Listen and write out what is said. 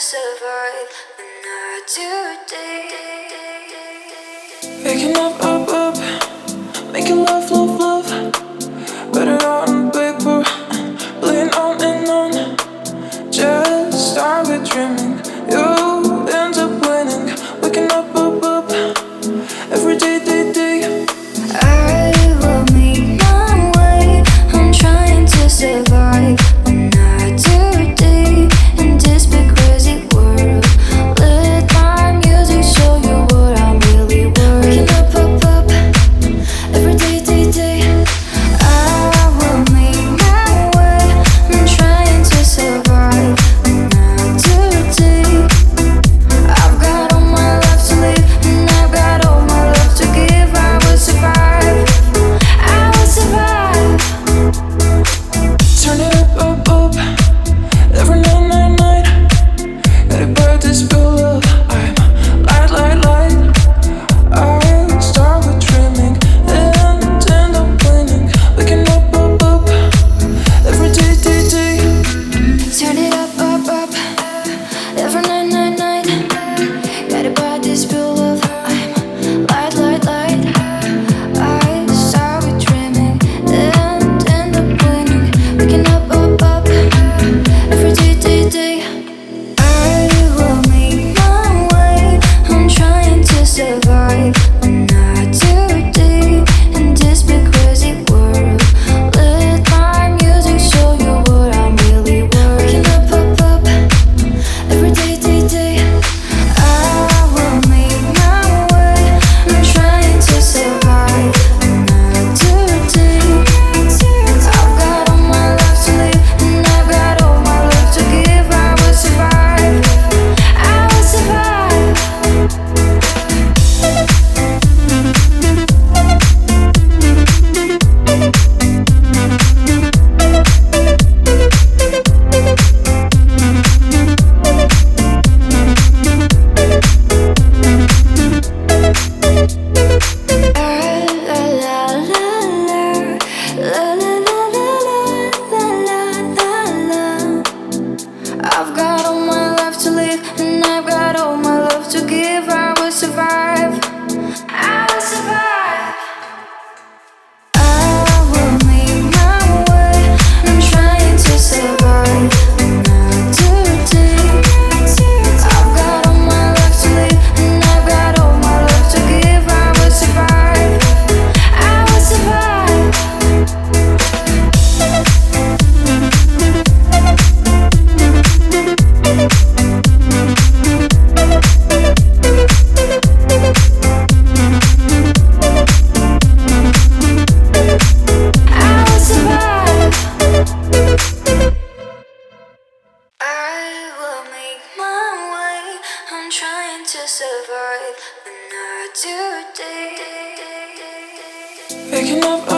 survive another day. Waking up, making love, put it on paper, playing on and on. Just start with dreaming, you end up winning. Waking up, every day. I will make my way. I'm trying to survive another day in this big crazy world. Let my music show you what I'm really worth. Waking up, every day. I will make my way. I'm trying to survive another day. I've got all my life to live, and I've got all my love to give. I will survive. I will survive. Turn it up, every night. Gotta burn this bill up. I'm light. I start with dreaming and end up winning. Waking up, every day. Turn it up, every night. Gotta buy this bill of I'm light. I start with dreaming and end up winning. Waking up, every day. I will make my way. I'm trying to survive another day in this big crazy world. Let my music show you what I'm really worth. Waking up, every day. I will make my way. I'm trying to survive another day. I've got all my life to live, and I've got all my love to give. I will survive. I will survive. I've got all my life to live, and I've got all my love to give. I will survive. I will survive. I will make my way. I'm trying to survive another day. I've got all my life to live, and I've got all my love to give. I will survive. I will survive. I will survive. I will make my way. I'm trying to survive another day. Waking up,